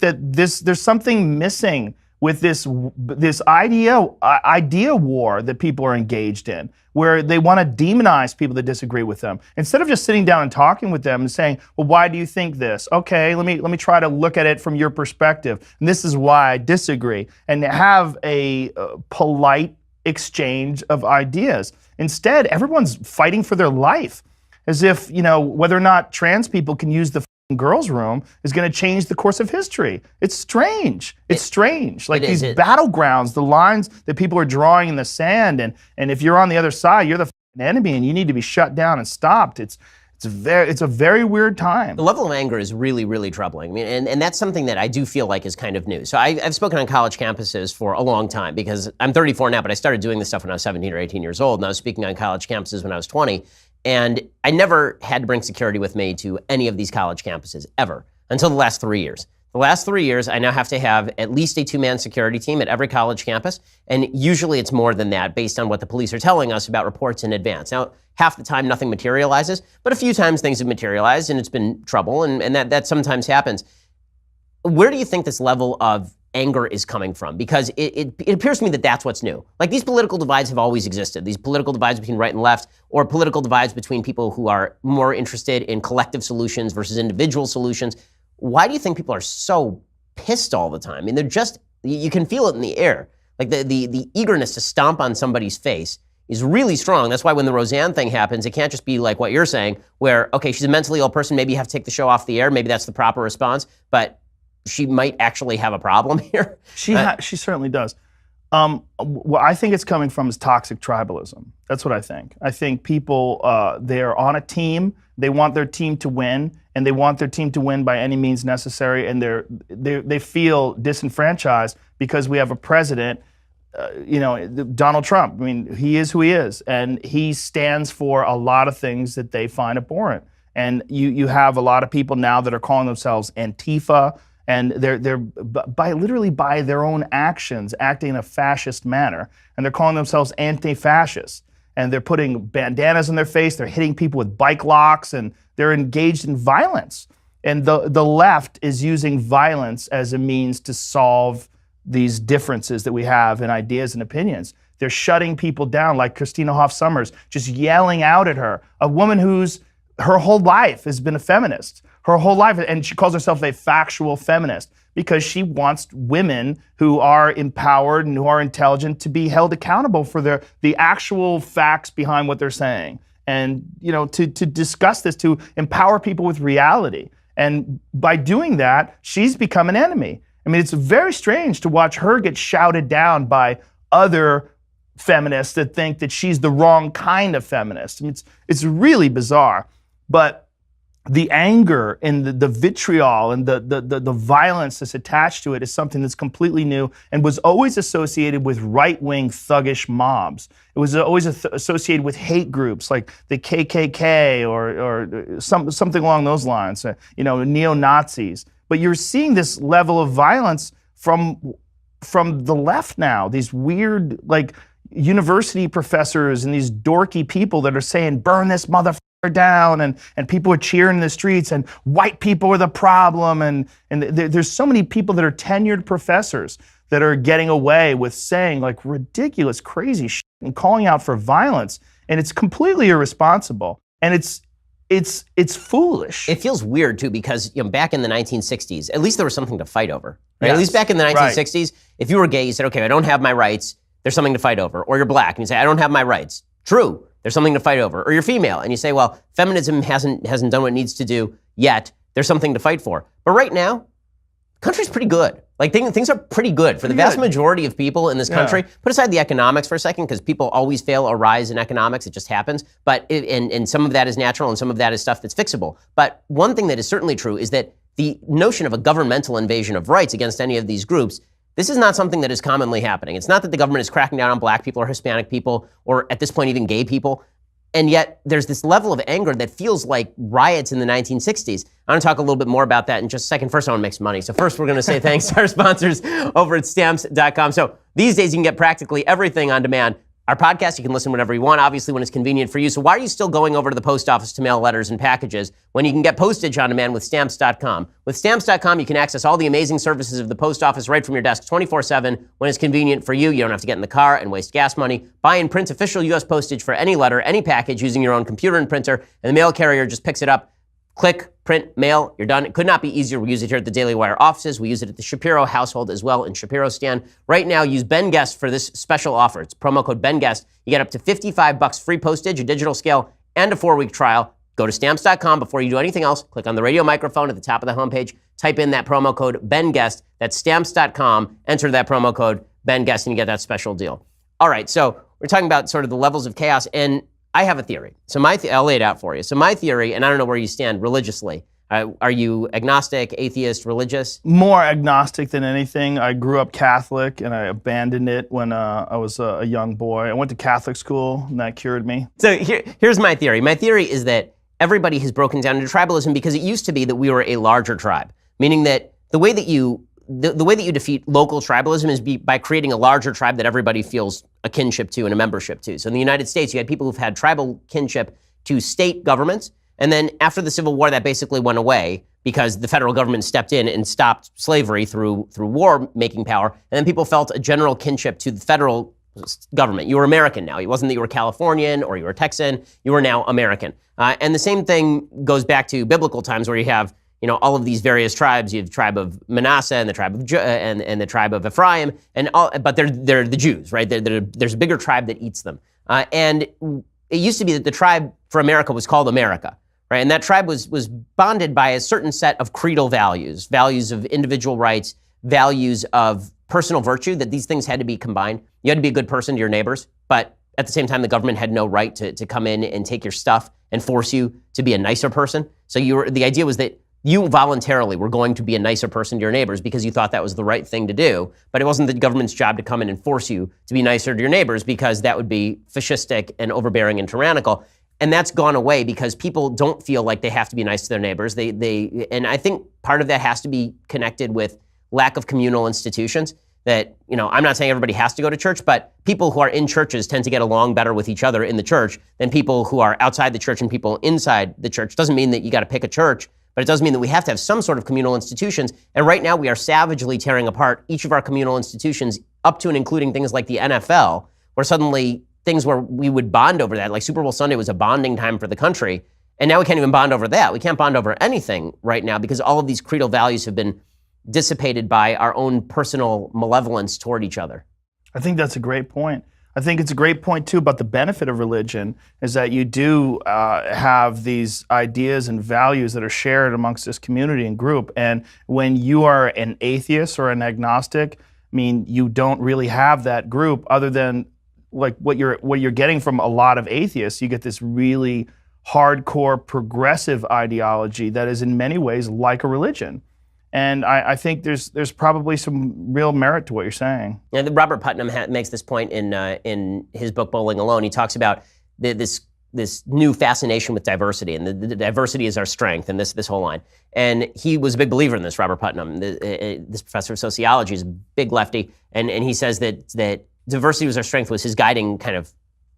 that there's something missing with this idea war that people are engaged in, where they want to demonize people that disagree with them instead of just sitting down and talking with them and saying, well, why do you think this? Okay, let me try to look at it from your perspective, and this is why I disagree, and have a polite exchange of ideas. Instead, everyone's fighting for their life, as if, whether or not trans people can use the girls' room is going to change the course of history. It's strange. It's strange. Like these battlegrounds, the lines that people are drawing in the sand, and if you're on the other side, you're the enemy, and you need to be shut down and stopped. It's a very weird time. The level of anger is really, really troubling. I mean, and that's something that I do feel like is kind of new. So I've spoken on college campuses for a long time, because I'm 34 now, but I started doing this stuff when I was 17 or 18 years old, and I was speaking on college campuses when I was 20. And I never had to bring security with me to any of these college campuses, ever, until the last 3 years. The last 3 years, I now have to have at least a 2-man security team at every college campus, and usually it's more than that based on what the police are telling us about reports in advance. Now, half the time nothing materializes, but a few times things have materialized and it's been trouble, and that sometimes happens. Where do you think this level of anger is coming from? Because it appears to me that that's what's new. Like, these political divides have always existed. These political divides between right and left, or political divides between people who are more interested in collective solutions versus individual solutions. Why do you think people are so pissed all the time? I mean, they're just, you can feel it in the air. Like the eagerness to stomp on somebody's face is really strong. That's why when the Roseanne thing happens, it can't just be like what you're saying, where, okay, she's a mentally ill person, maybe you have to take the show off the air, maybe that's the proper response, but she might actually have a problem here. She certainly does. What I think it's coming from is toxic tribalism. That's what I think. I think people, they're on a team, they want their team to win, and they want their team to win by any means necessary, and they feel disenfranchised because we have a president, Donald Trump. I mean, he is who he is, and he stands for a lot of things that they find abhorrent. And you have a lot of people now that are calling themselves Antifa, and they're literally by their own actions acting in a fascist manner, and they're calling themselves anti-fascists, and they're putting bandanas on their face, they're hitting people with bike locks, and they're engaged in violence. And the left is using violence as a means to solve these differences that we have in ideas and opinions. They're shutting people down, like Christina Hoff Sommers, just yelling out at her, a woman who's her whole life has been a feminist. Her whole life, and she calls herself a factual feminist because she wants women who are empowered and who are intelligent to be held accountable for the actual facts behind what they're saying. And to discuss this, to empower people with reality. And by doing that, she's become an enemy. I mean, it's very strange to watch her get shouted down by other feminists that think that she's the wrong kind of feminist. I mean, it's really bizarre. But the anger and the vitriol and the violence that's attached to it is something that's completely new and was always associated with right-wing thuggish mobs. It was always associated with hate groups like the KKK or something along those lines, neo-Nazis. But you're seeing this level of violence from the left now, these weird, like, university professors and these dorky people that are saying, burn this motherfucker down, and people are cheering in the streets, and white people are the problem, and there's so many people that are tenured professors that are getting away with saying like ridiculous, crazy shit and calling out for violence, and it's completely irresponsible, and it's foolish. It feels weird too, because back in the 1960s, at least there was something to fight over. Right? Yes. At least back in the 1960s, right. If you were gay, you said, okay, I don't have my rights, there's something to fight over. Or you're black, and you say, I don't have my rights. True. There's something to fight over. Or you're female, and you say, well, feminism hasn't done what it needs to do yet. There's something to fight for. But right now, the country's pretty good. Like, things are pretty good for the vast majority of people in this country. Put aside the economics for a second, because people always fail a rise in economics. It just happens. But and some of that is natural, and some of that is stuff that's fixable. But one thing that is certainly true is that the notion of a governmental invasion of rights against any of these groups, this is not something that is commonly happening. It's not that the government is cracking down on black people or Hispanic people, or at this point even gay people. And yet there's this level of anger that feels like riots in the 1960s. I want to talk a little bit more about that in just a second. First, I want to make some money. So first, we're going to say thanks to our sponsors over at Stamps.com. So these days, you can get practically everything on demand. Our podcast, you can listen whenever you want, obviously when it's convenient for you. So why are you still going over to the post office to mail letters and packages when you can get postage on demand with Stamps.com? With Stamps.com, you can access all the amazing services of the post office right from your desk 24/7 when it's convenient for you. You don't have to get in the car and waste gas money. Buy and print official U.S. postage for any letter, any package using your own computer and printer, and the mail carrier just picks it up. Click, print, mail, you're done. It could not be easier. We use it here at the Daily Wire offices. We use it at the Shapiro household as well in Shapiro Stan. Right now, use Ben Guest for this special offer. It's promo code Ben Guest. You get up to $55 free postage, a digital scale, and a 4-week trial. Go to Stamps.com before you do anything else. Click on the radio microphone at the top of the homepage. Type in that promo code Ben Guest. That's Stamps.com. Enter that promo code Ben Guest and you get that special deal. All right, so we're talking about sort of the levels of chaos, and I have a theory. So I'll lay it out for you. So my theory, and I don't know where you stand religiously. Are you agnostic, atheist, religious? More agnostic than anything. I grew up Catholic and I abandoned it when I was a young boy. I went to Catholic school and that cured me. So here's my theory. My theory is that everybody has broken down into tribalism because it used to be that we were a larger tribe, meaning that the way that you defeat local tribalism is by creating a larger tribe that everybody feels a kinship to and a membership to. So in the United States, you had people who've had tribal kinship to state governments. And then after the Civil War, that basically went away because the federal government stepped in and stopped slavery through war making power. And then people felt a general kinship to the federal government. You were American now. It wasn't that you were Californian or you were Texan. You were now American. And the same thing goes back to biblical times where you have all of these various tribes. You have the tribe of Manasseh and the tribe of and the tribe of Ephraim, but they're the Jews, right? There's a bigger tribe that eats them. And it used to be that the tribe for America was called America, right? And that tribe was bonded by a certain set of creedal values of individual rights, values of personal virtue, that these things had to be combined. You had to be a good person to your neighbors, but at the same time, the government had no right to come in and take your stuff and force you to be a nicer person. So the idea was that you voluntarily were going to be a nicer person to your neighbors because you thought that was the right thing to do, but it wasn't the government's job to come in and force you to be nicer to your neighbors because that would be fascistic and overbearing and tyrannical. And that's gone away because people don't feel like they have to be nice to their neighbors. And I think part of that has to be connected with lack of communal institutions. That, I'm not saying everybody has to go to church, but people who are in churches tend to get along better with each other in the church than people who are outside the church and people inside the church. Doesn't mean that you got to pick a church, but it does mean that we have to have some sort of communal institutions. And right now we are savagely tearing apart each of our communal institutions up to and including things like the NFL, where suddenly things where we would bond over that, like Super Bowl Sunday was a bonding time for the country. And now we can't even bond over that. We can't bond over anything right now because all of these creedal values have been dissipated by our own personal malevolence toward each other. I think that's a great point. I think it's a great point, too, about the benefit of religion is that you do have these ideas and values that are shared amongst this community and group. And when you are an atheist or an agnostic, you don't really have that group other than like what you're getting from a lot of atheists. You get this really hardcore progressive ideology that is in many ways like a religion. And I think there's probably some real merit to what you're saying. Yeah, Robert Putnam makes this point in his book Bowling Alone. He talks about this new fascination with diversity, and the diversity is our strength, and this whole line. And he was a big believer in this. Robert Putnam, this professor of sociology, is a big lefty, and he says that diversity was our strength was his guiding kind of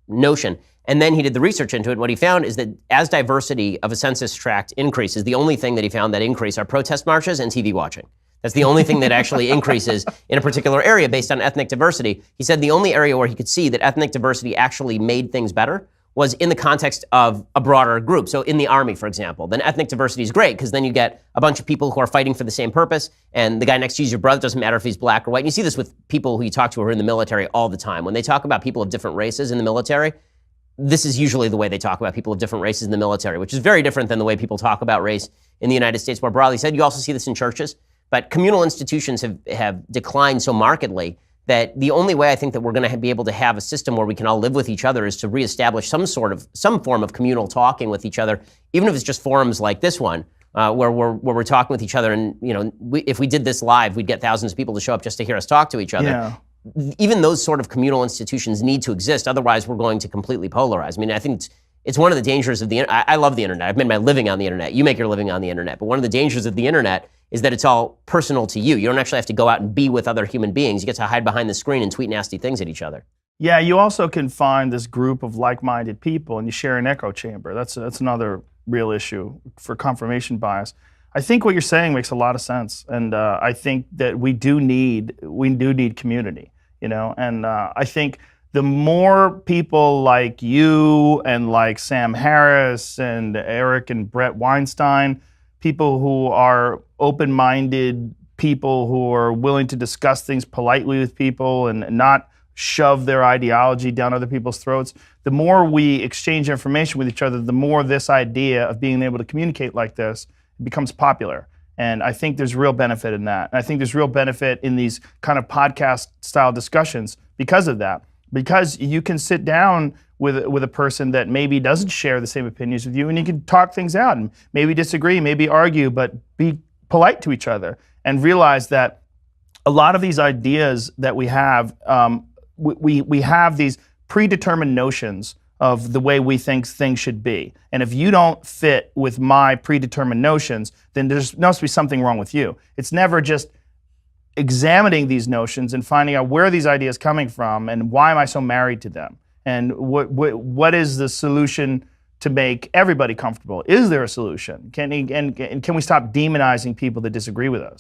notion. And then he did the research into it. What he found is that as diversity of a census tract increases, the only thing that he found that increase are protest marches and TV watching. That's the only thing that actually increases in a particular area based on ethnic diversity. He said the only area where he could see that ethnic diversity actually made things better was in the context of a broader group. So in the army, for example, then ethnic diversity is great because then you get a bunch of people who are fighting for the same purpose, and the guy next to you is your brother. Doesn't matter if he's black or white. And you see this with people who you talk to who are in the military all the time. When they talk about people of different races in the military, this is usually the way they talk about people of different races in the military, which is very different than the way people talk about race in the United States more broadly said. You also see this in churches, but communal institutions have declined so markedly that the only way I think that we're going to be able to have a system where we can all live with each other is to reestablish some form of communal talking with each other, even if it's just forums like this one, where we're talking with each other. And if we did this live, we'd get thousands of people to show up just to hear us talk to each other. Yeah. Even those sort of communal institutions need to exist. Otherwise, we're going to completely polarize. I think it's one of the dangers of the internet. I love the internet. I've made my living on the internet. You make your living on the internet. But one of the dangers of the internet is that it's all personal to you. You don't actually have to go out and be with other human beings. You get to hide behind the screen and tweet nasty things at each other. Yeah, you also can find this group of like-minded people and you share an echo chamber. That's another real issue for confirmation bias. I think what you're saying makes a lot of sense, and I think that we do need community, and I think the more people like you and like Sam Harris and Eric and Brett Weinstein, people who are open-minded, people who are willing to discuss things politely with people and not shove their ideology down other people's throats, the more we exchange information with each other, the more this idea of being able to communicate like this becomes popular. And I think there's real benefit in that. And I think there's real benefit in these kind of podcast style discussions because of that. Because you can sit down with a person that maybe doesn't share the same opinions with you, and you can talk things out and maybe disagree, maybe argue, but be polite to each other and realize that a lot of these ideas that we have, we have these predetermined notions of the way we think things should be. And if you don't fit with my predetermined notions, then there must be something wrong with you. It's never just examining these notions and finding out where are these ideas coming from and why am I so married to them? And what is the solution to make everybody comfortable? Is there a solution? Can we stop demonizing people that disagree with us?